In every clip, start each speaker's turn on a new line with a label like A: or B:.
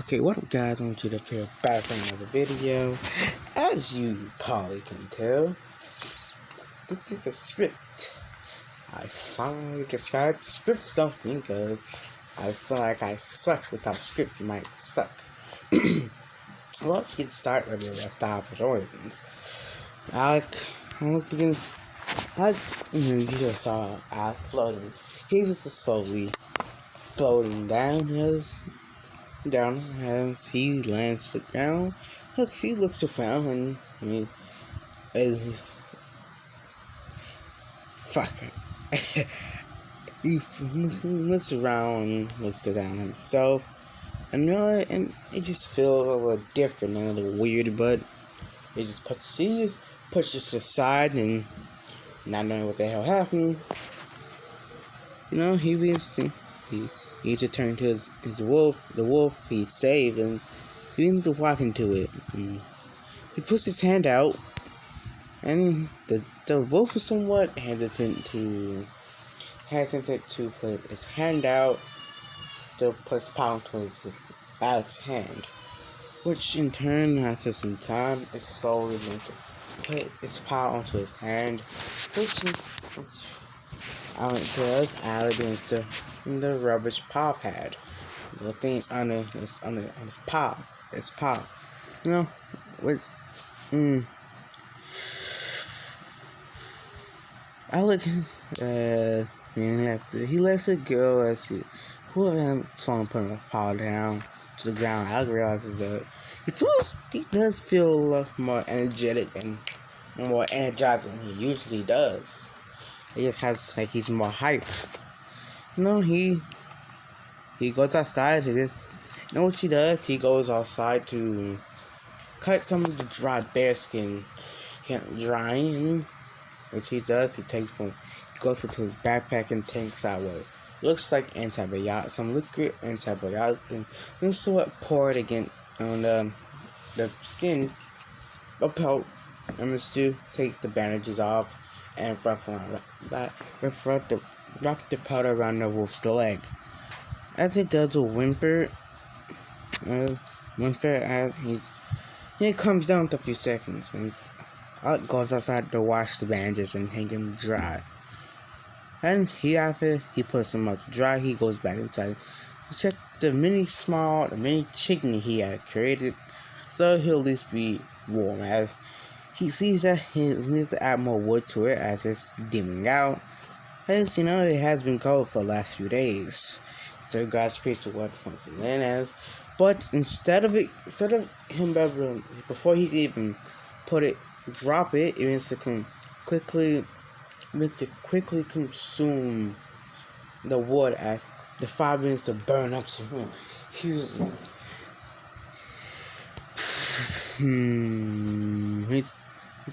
A: Okay, what up guys, I'm Cheetah here back for another video. As you probably can tell, this is a script. I finally decided to script something because I feel like I suck without script. You might suck. Let's get started where we left off with Orgins. You just saw Alec floating. He was just slowly floating down as he lands the ground. He looks around and fuck it. he looks around, looks down himself, and it just feels a little different and a little weird, but he just pushes aside and not knowing what the hell happened. He needs to turn to his wolf, the wolf he saved, and he needs to walk into it. And he puts his hand out, and the wolf is somewhat hesitant to put his hand out to put his paw into his Alex's hand, which in turn, after some time, it slowly begins to put his paw onto his hand, which Alex begins to the rubbish paw pad. The things on his paw. His paw. Alex he lets it go as someone putting a paw down to the ground. Alex realizes that he does feel a lot more energetic and more energized than he usually does. He just has he's more hyped. He goes outside to what he does? He goes outside to cut some of the dry bear skin drying, which he does. He goes into his backpack and takes out what looks like antibiotics, some liquid antibiotics, and so it poured again on the skin. Number 2 takes the bandages off and wrap the powder around the wolf's leg. As it does a whimper as he comes down to a few seconds, and Alec goes outside to wash the bandages and hang them dry. And after he puts them up to dry, he goes back inside to check the mini chicken he had created, so he'll at least be warm, as he sees that he needs to add more wood to it as it's dimming out. As it has been cold for the last few days. So he grabs a piece of wood once again, but instead of him before he even drop it, it means to quickly consume the wood as the fire begins to burn up to him. He's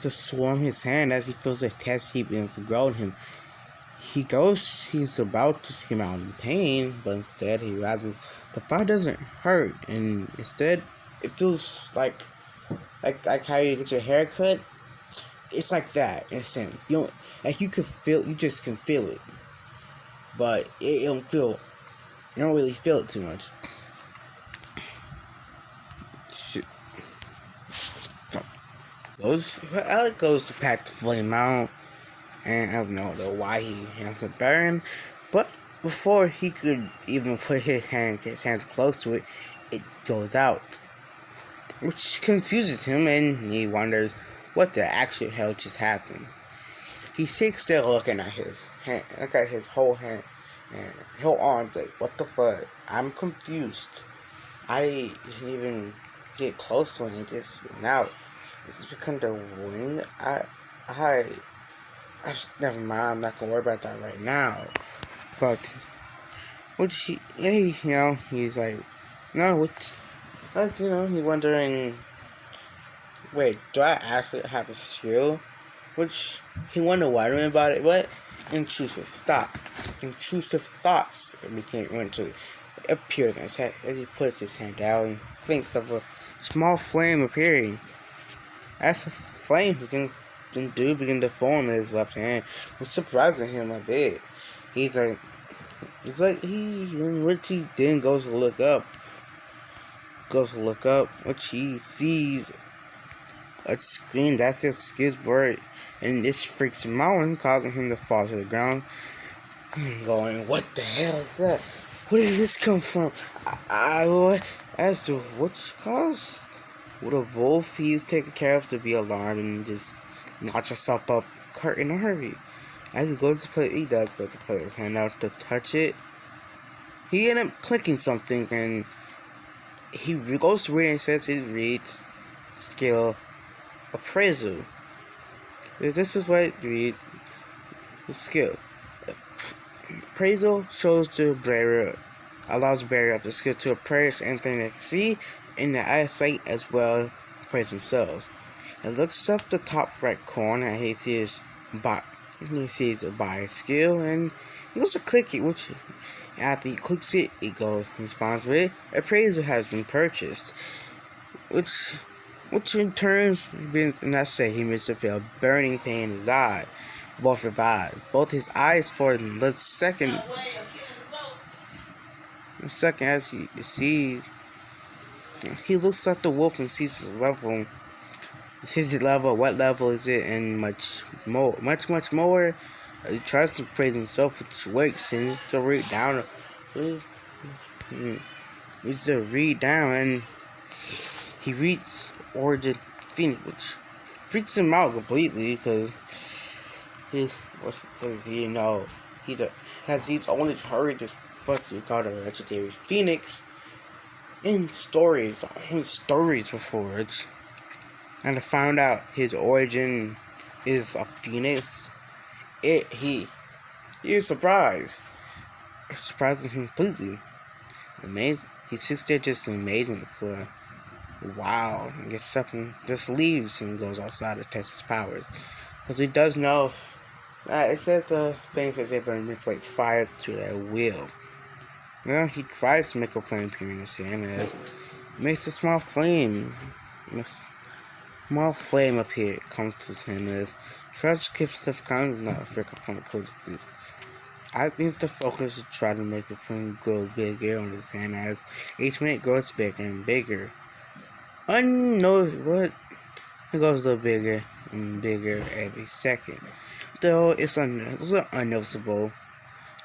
A: a swarm his hand as he feels a test heat begins to grow in him. He's about to scream out in pain, but instead he realizes the fire doesn't hurt, and instead it feels like how you get your hair cut. It's like that in a sense. You just can feel it, but you don't really feel it too much. Shit. Alec goes to pack the flame out, and I don't know why he has to burn, but before he could even put his hands close to it, it goes out, which confuses him, and he wonders what the actual hell just happened. He sits there looking at his hand, his whole hand and whole arms, like, what the fuck? I'm confused. I didn't even get close to it, and it just went out. Is this because the wind? Never mind, I'm not gonna worry about that right now. But, he's like, he's wondering, wait, do I actually have a skill? Which, he wondered wondering about it, but intrusive thoughts appeared in his head as he puts his hand out and thinks of a small flame appearing. As the flame begins to form in his left hand, which surprises him a bit. He then goes to look up goes to look up, which he sees a screen that says "excuse word," and this freaks him out and causing him to fall to the ground. Going, what the hell is that? Where did this come from? As to which cause would a wolf he's taken care of to be alarmed and just knock yourself up in a hurry? As he does go to put his hand out to touch it. He ends up clicking something, and he goes to read and says he reads skill appraisal. This is what it reads: the skill appraisal shows the bearer, allows the bearer of the skill to appraise anything they can see in the eyesight as well as appraise themselves. It looks up the top right corner and he sees a buy skill, and he goes to click it, which after he clicks it, responds with appraisal has been purchased, which in turn he must feel a burning pain in his eye. Both revived. Both his eyes for the second as he sees, he looks at the wolf and sees his level. What level is it, and much more. He tries to praise himself, which works, and to read down. He's to read down, and he reads Orgin, which freaks him out completely because he's only heard this fucking called a legendary phoenix in stories before it. And to find out his origin is a phoenix, he's surprised. It surprises him completely. He sits there just in amazement for a while and gets up and just leaves and goes outside to test his powers. Because he does know that it says the things that they've been manipulate fire to their will. He tries to make a flame appear in his hand, and it makes a small flame appear. It comes to him as tries to keep stuff calm and not afraid of from close. I think the focus to try to make the flame grow bigger on his hand as each minute grows bigger and bigger. It goes a little bigger and bigger every second. Though it's unnoticeable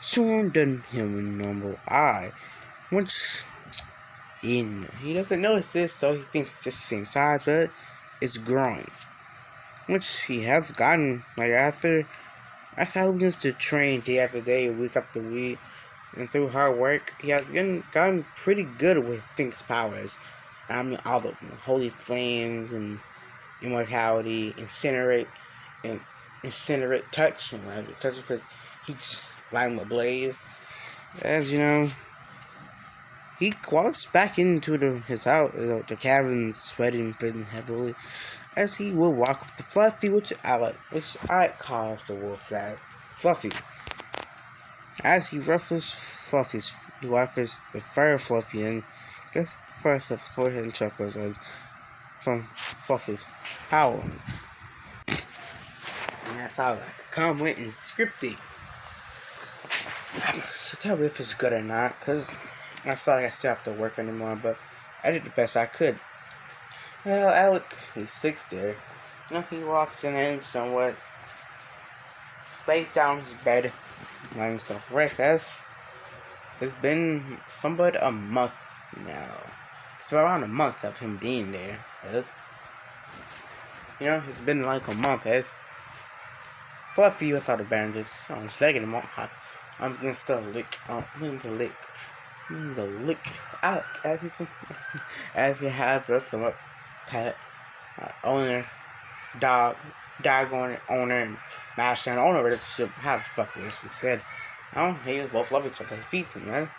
A: to the human normal eye, which he doesn't notice this, so he thinks it's just the same size, but it's growing. Which he has gotten, after he begins to train day after day, week after week, and through hard work, he has gotten pretty good with his Phoenix powers. All the holy flames and immortality, incinerate, touch, and touch because he just light him ablaze. As you know, he walks back into his house, the cabin, sweating, breathing heavily, as he will walk with the Fluffy, which I calls the wolf that Fluffy. As he ruffles the fur Fluffy and gets first his forehead and chuckles from Fluffy's howling. And that's how I comment and scripting. I should tell me if it's good or not, because I feel like I still have to work anymore, but I did the best I could. Well, Alec, he sits there. He walks in and somewhat lays down his bed, letting himself rest, as it's been somewhat a month now. It's around a month of him being there. It's been like a month, as Fluffy without the bandages on his leg in the month. I'm going to lick Alec as he has some pet owner, dog owner, and master and owner relationship. How the fuck is he said? He both love each other. He feeds him, man.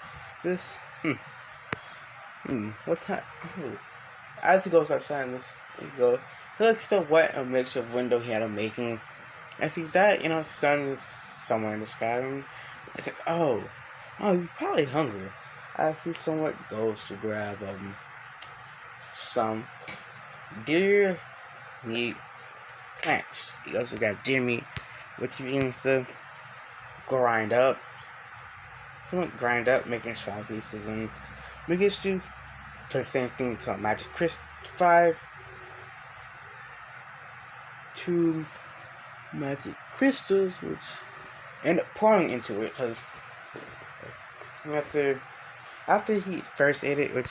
A: What's that? As he goes outside, he looks still wet a mixture of window he had a making. As he's that, sun is somewhere in the sky, and it's like, oh, you're probably hungry. As he somewhat goes to grab some deer meat plants. He goes to grab deer meat, which he begins to grind up, making small pieces, and begins to to the same thing to a magic crystal 5 2 magic crystals, which end up pouring into it because after he first ate it, which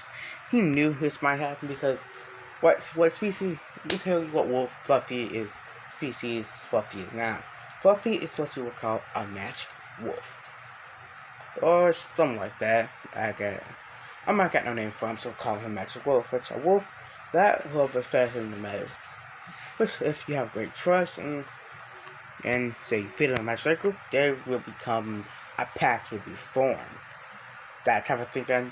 A: he knew this might happen because what species? Let me tell you what wolf Fluffy is. Species Fluffy is now. Fluffy is what you would call a magic wolf, or something like that. I'm not got no name for him, so call him magic wolf. Which a wolf that will befit him the magic. Which if you have great trust and say you fit in a magic circle, there will become a path will be formed. That type of thing.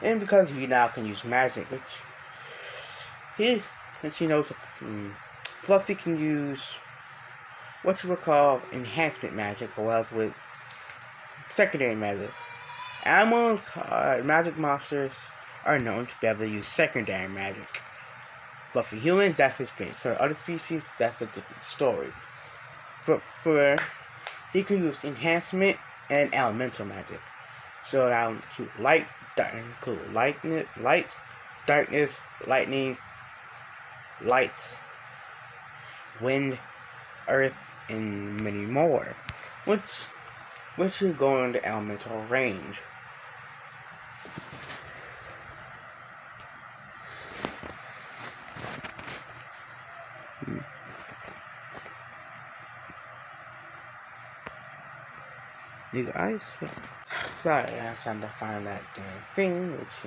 A: And because he now can use magic, which he knows, Fluffy can use what you would call enhancement magic, or else with secondary magic. Animals, magic monsters, are known to be able to use secondary magic. But for humans, that's his thing. For other species, that's a different story. But for he can use enhancement and elemental magic. So that will include light, darkness, lightning, light, wind, earth, and many more, which will go in the elemental range. These eyes. Sorry, I'm trying to find that damn thing, which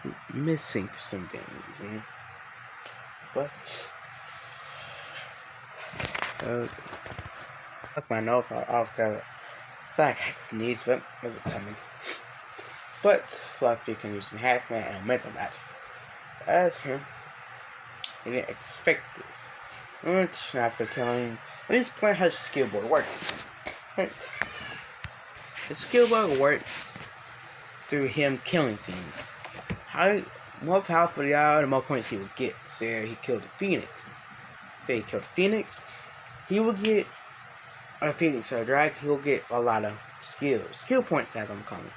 A: I'm missing for some damn reason. But like my notes, I've got back needs, but isn't coming. But Fluffy can use enhancement and mental magic. As him, he didn't expect this. Which after telling, let me explain how the skill board works. The skill board works through him killing things. How more powerful they are, the more points he would get. Say he killed the Phoenix. He will get a Phoenix or a Dragon. He'll get a lot of skill points, as I'm calling it,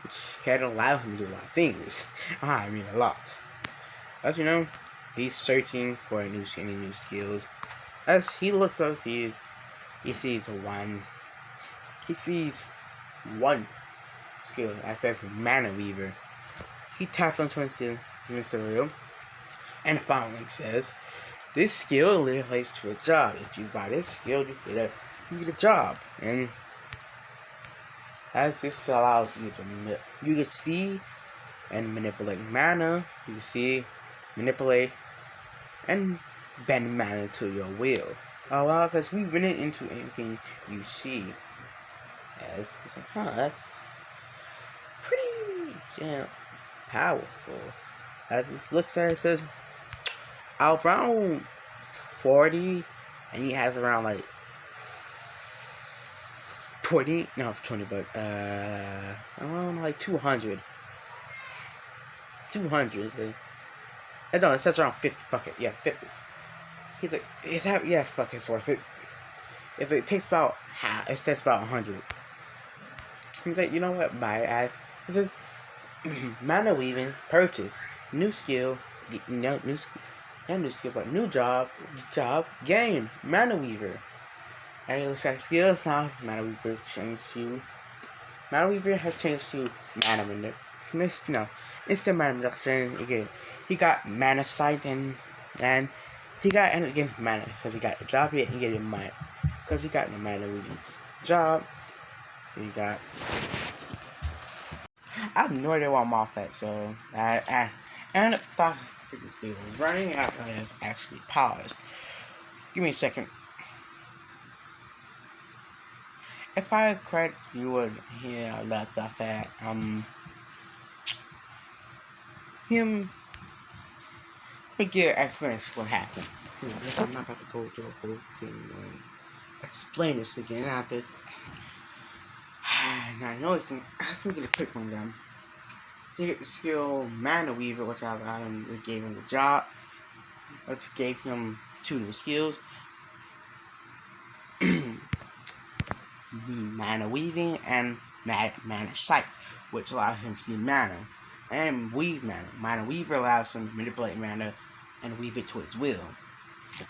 A: which can allow him to do a lot of things. I mean a lot. As you know, he's searching for any new skills. As he looks up, he sees one skill that says Mana Weaver. He taps onto it in the cereal, and the following says, "This skill relates to a job. If you buy this skill, you get a job." And as this allows you to see and manipulate mana, you can see, manipulate, and bend mana to your will. Allow, because we run it into anything you see. As it's like, that's pretty powerful. As this looks at it, says around 40, and he has around like 20, but around like 200. I don't know, it says around 50. Fuck it, yeah, 50. He's like, fuck, it's worth it. If it takes about half, it says about 100. He's like, you know what, buy it as. It says, Mana Weaving, purchase, new skill, new skill, but new job, gain, Mana Weaver. And it looks like skill sound, Mana Weaver changed to, Mana Weaver has changed to Mana Manipulation. No, instant Mana Manipulation again. He got Mana Sight and he got, and again, Mana, because he got the job here, he get Mana, because he got the Mana Weaving job. He got, I have no idea why I'm off that, so I ended up thought we were running out, and it's actually paused. Give me a second. If I had correct, you would hear left off at him. Let me get an explanation what happened, because I'm not about to go through the whole thing and explain this again after. Now I know it's let me get a quick one done. He get the skill Mana Weaver, which gave him the job, which gave him 2 new skills. Mana Weaving and Mana Sight, which allowed him to see mana. and weave mana. Mana Weaver allows him to manipulate mana and weave it to his will.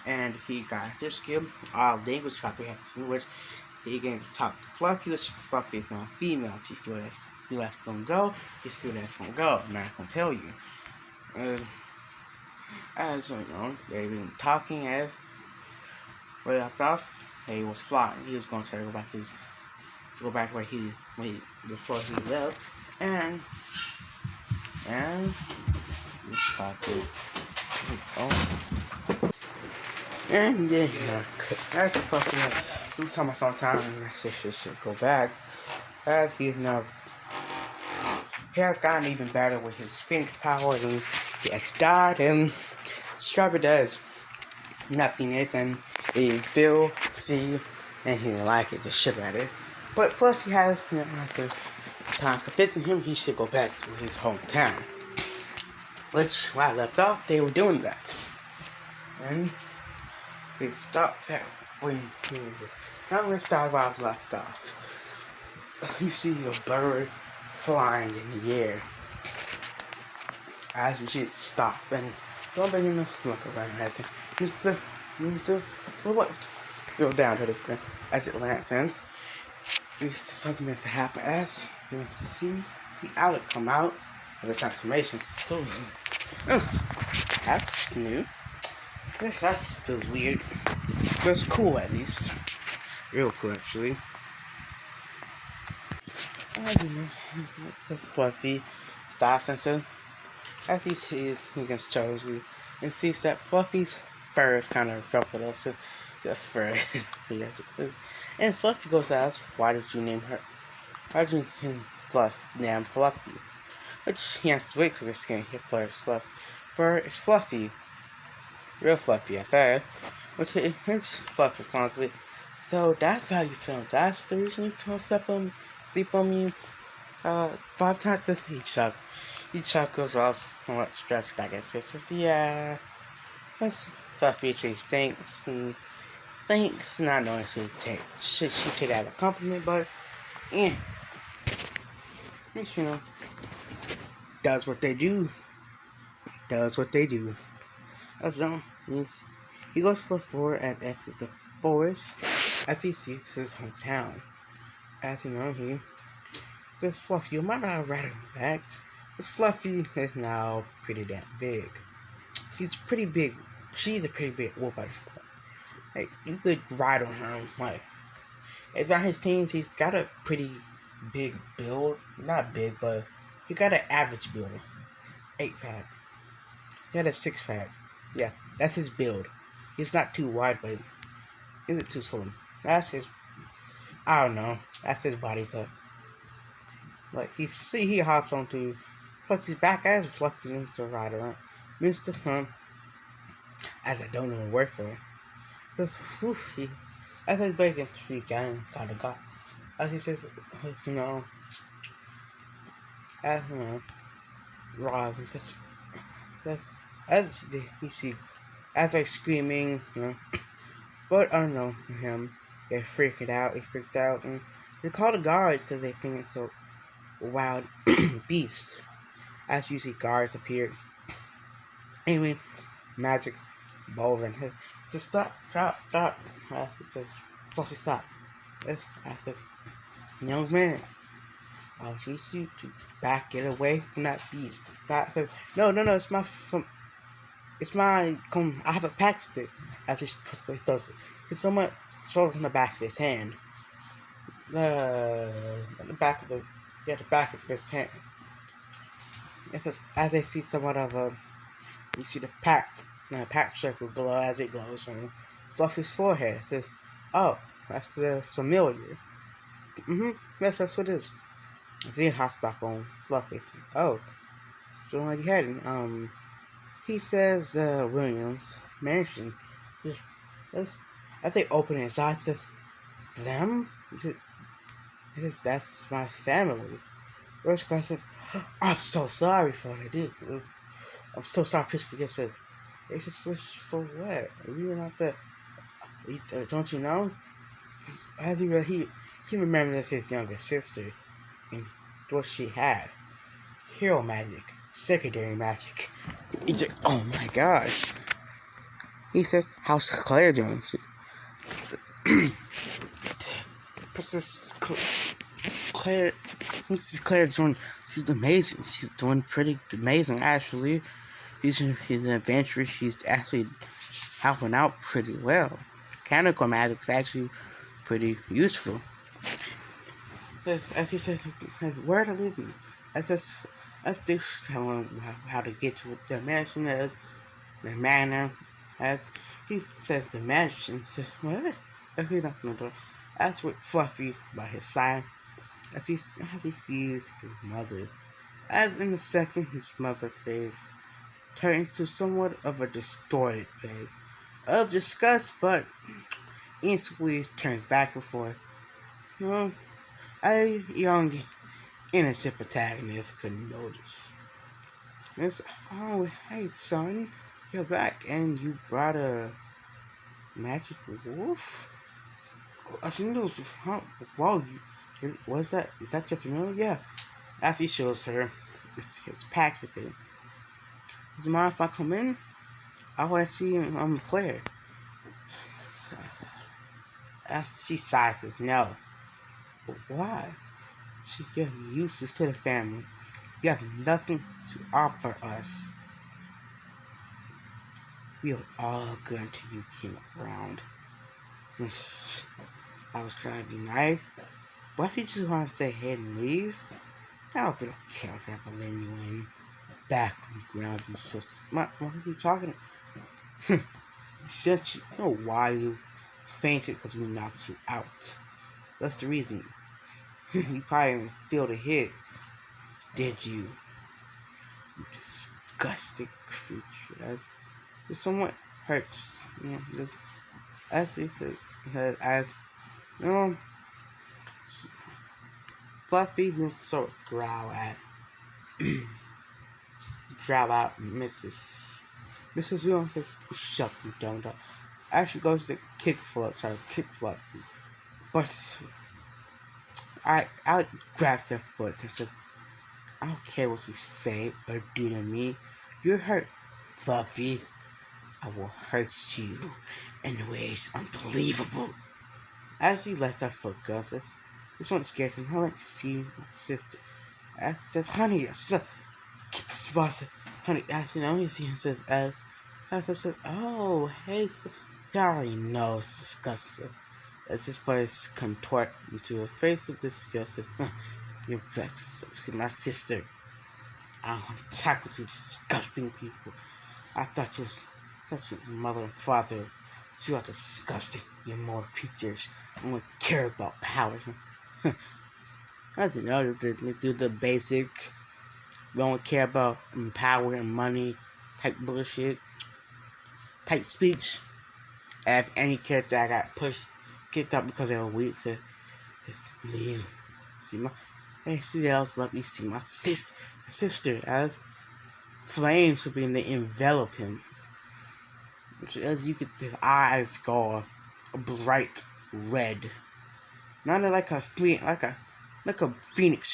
A: And he got this skill, language comprehension, which he can talk to Fluffy, which Fluffy is now female. If you see where that's gonna go, you see where that's gonna go. I'm not gonna tell you. As you know, they've been talking as where left off. He was flying. He was gonna try to go back where before he left, and and yeah, that's fucking it. We talking about sometime and that should go back. As he has gotten even better with his Phoenix power, and he has died, and Strawberry does nothingness, and he feel, see, and he didn't like it, just shit at it. But Fluffy has, after time convincing him, he should go back to his hometown. Which, where I left off, they were doing that. And we stopped at when now let's start where I was left off. You see a bird flying in the air. As you should stop and don't be in the look around as it Mr. So what? Go down to the ground as it lands in. Something has to happen as you see Alec come out and the transformation's closing. That's new. That feels weird. But it's cool at least. Real cool actually. That's Fluffy stops and so as he sees he gets Josie and sees that Fluffy's fur is kind of ruffled, so the fur and Fluffy goes to ask, why did you name her? Why did you name Fluffy? Which he has to wait because it's getting hit fur is fluffy. Real fluffy at that. Which Fluffy responds with, so that's how you feel. That's the reason you feel sleep on me 5 times this week. He chuckles while somewhat stretched back and says, yeah. That's Fluffy. She thanks, not knowing should she take that as a compliment, but does what they do. As long as he goes to the floor and exits the forest as he sees his hometown. As you know, he says, Fluffy, you might not have rat him back, but Fluffy is now pretty damn big. He's pretty big. She's a pretty big wolf. Like, you could ride on her. Like, it's on his teens. He's got a pretty big build. Not big, but he got an average build. 8-pack. He had a 6-pack. Yeah, that's his build. He's not too wide, but isn't too slim. That's his. I don't know. That's his body type. Like he hops onto. Plus his back as Fluffy Mr. Rider, Mr. Hunt. As I don't know the word for it. Just he. As his back gets freak out, kind of got. As he says, Roz and such. As you see, as they're screaming, but I don't know him. They freaked out, and they call the guards because they think it's a wild beast. As you see, guards appear. Anyway, magic balls and his. He says, stop. He says, Fluffy, stop. I says, young man, I'll teach you to get away from that beast. Stop. Says, no, it's my, I have a pact with it. As he does it. There's so much shows on the back of his hand. The back of his hand. It says, as they see somewhat of you see the pact circle glow as it glows on Fluffy's forehead. It says, oh, that's the familiar. Yes, that's what it is. Then hops back on Fluffy. Says, oh, so where you heading? He says, Williams mansion. As they open his eyes, says, them? That's my family. Rose Cross says, I'm so sorry for what I did. I'm so sorry, please forget that. It's just for what? You not the. Don't you know? As he remembers his younger sister and what she had. hero magic, secondary magic. He's like, oh my gosh. He says, how's Claire doing? Princess Claire, Mrs. Claire's doing, she's amazing. She's doing pretty amazing, actually. She's an adventurous. She's actually helping out pretty well. Mechanical magic is actually pretty useful. As he says, where to live in? As they tell him how to get to the mansion, as the manor, as he says the mansion, says, what? As he knocks on the door, as with Fluffy by his side, as he sees his mother. As in a second, his mother's face turned into somewhat of a distorted face of disgust, but instantly turns back before a young innocent protagonist could notice. It's, oh, hey son, you're back, and you brought a magic wolf? I seen those, huh? Wow, is that your familiar? Yeah. As he shows her his pack with it. Does it mind if I come in? I want to see Claire. As she sighs, says, no. But why? You're useless to the family. You have nothing to offer us. We are all good until you came around. I was trying to be nice, but if you just want to stay here and leave, I don't care if I letting you in. Back on the ground, you sisters. What are you talking about? Since you know why you fainted, because we knocked you out. That's the reason. You probably didn't feel the hit, did you? You disgusting creature. It somewhat hurts. As he said, as Fluffy will sort of growl out Mrs. Williams says, shut you down. Actually goes to kick Fluffy. But I grabs their foot and says, I don't care what you say or do to me. You're hurt, Fluffy. I will hurt you in ways unbelievable. As she lets her foot go, says, this one scares him. Let me see my sister. As he says, honey, get this boss. Honey, as you know, he says, as I said, oh, hey, so, he already knows, disgusting. As his face contorts into a face of disgust, you're vexed. See, my sister. I don't want to talk with you disgusting people. I thought your mother and father, you are disgusting. You're more creatures. I don't care about powers. I don't know, they do the basic, we don't care about power and money type bullshit, type speech. If any character I got kicked out because they were weak, so just leave. See else let me see my sister as flames will begin to envelop him. As you could see, eyes go a bright red. Not like a phoenix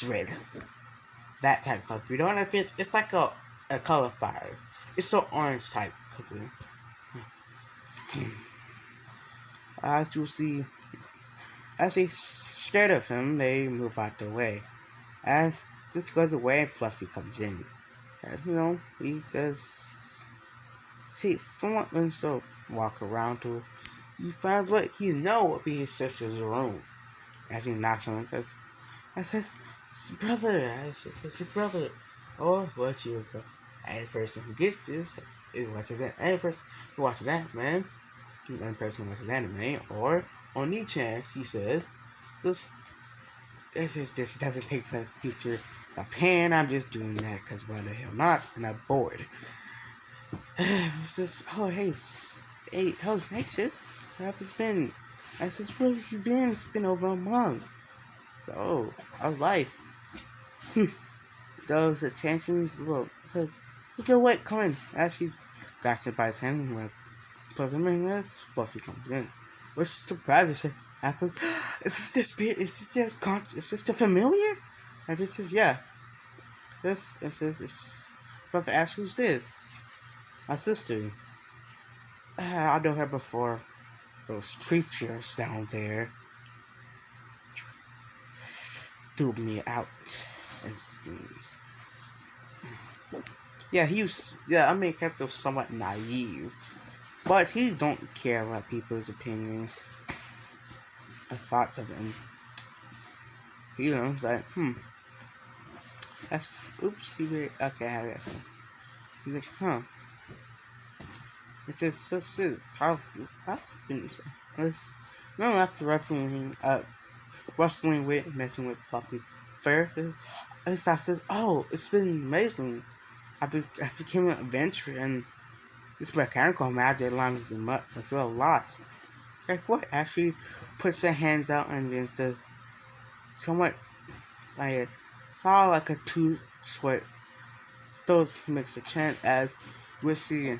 A: red. That type of color. If you don't know if it's like a color fire. It's an orange type color. As you see, as they scared of him, they move out the way. As this goes away, Fluffy comes in. As you know, he says, hey, someone wants to walk around to. He finds what he will be his sister's room. As he knocks on it, I says, it's brother. It's your brother. Or what you go. Any person who gets this watches that. Any person who watches that, man. Any person who watches anime. Or on Nichan, she says, this doesn't take place future Japan. I'm just doing that because why the hell not? And I'm bored. Says, oh hey sis, how have you been? I says, where have you been? It's been over a month. So, how's life? Those attentions, look, says, let's get wet, come in. As she grabs it by his hand and close him in, as Fluffy comes in. Which surprises her. After, is this the familiar? And he says, yeah. It's about to ask who's this? My sister. I know her before. Those creatures down there threw me out. And seems. Yeah, I mean, character was somewhat naive. But he don't care about people's opinions or thoughts of him. You know, it's like, oops, okay, I have that. He's like, it's just how no, after wrestling with, messing with Fluffy's first, and Sop says, oh, it's been amazing. I became an adventurer, and this mechanical magic alarms him up as well a lot. Like, what? Actually puts their hands out and then says, somewhat, like, like a two-sweat. Still makes a chant as Ritzy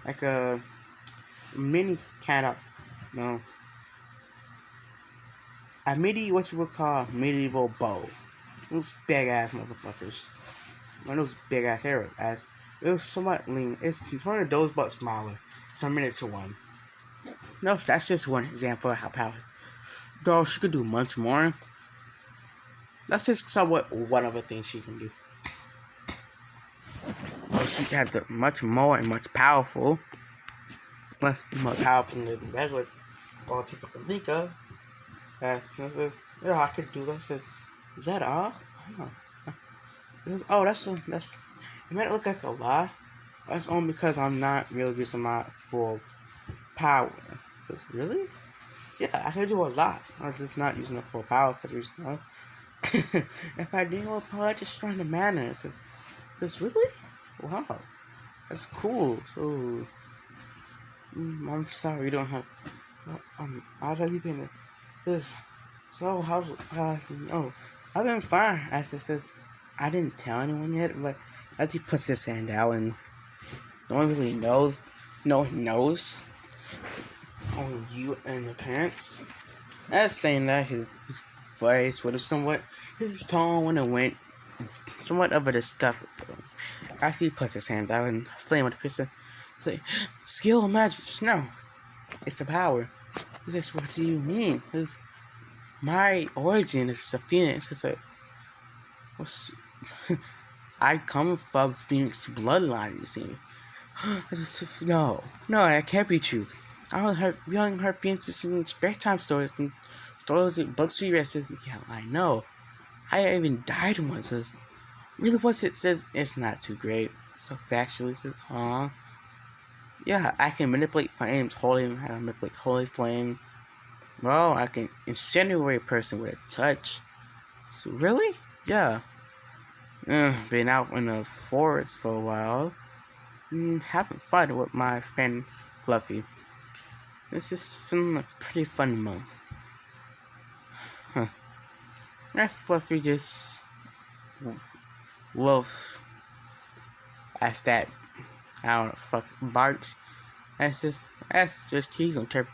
A: like a mini cat up, what you would call medieval bow. Those big ass motherfuckers. One of those big ass arrows. It was somewhat lean. It's one of those but smaller. It's a miniature one. No, that's just one example of how powerful. Though she could do much more. That's just somewhat one of the things she can do. Well, she has much more and much powerful. Much more powerful than regular all people can think of. Says, yeah, I could do that. Says, is that all? Says, oh, that's it might look like a lie. That's only because I'm not really using my full power. Says, really? Yeah, I can do a lot. I was just not using the full power for the reason. If I didn't know power, just trying to manage. Says, really? Wow, that's cool. So, I'm sorry you don't have. How have you been? This. So how's I've been fine. As it says, I didn't tell anyone yet, but as he puts his hand out and no one really knows. No one knows. Only you and your parents. As saying that, his voice would have his tone when it went somewhat of a disgust. After he puts his hand out and flame with the pistol, say, skill and magic. Says, no, it's a power. He says, what do you mean? Says, my origin is a phoenix. It's like, I come from Phoenix bloodline, you see. No, that can't be true. We only heard Phoenixes in spare time stories and stories and books we read. Says, yeah, I know. I even died once. Says, really, what's it? Says, it's not too great. So actually, says, yeah, I can manipulate flames, I can manipulate holy flame. Well, I can incinerate a person with a touch. So really? Yeah. Been out in the forest for a while. Having fun with my friend Fluffy. It's just been a pretty fun month. That's Fluffy just wolf as that I don't know fuck barks. That's just he's gonna turn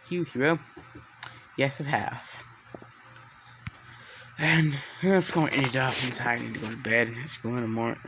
A: you hero. Yes, it have. And I'm just gonna end it off. I'm tired. I need to go to bed. It's going in the morning.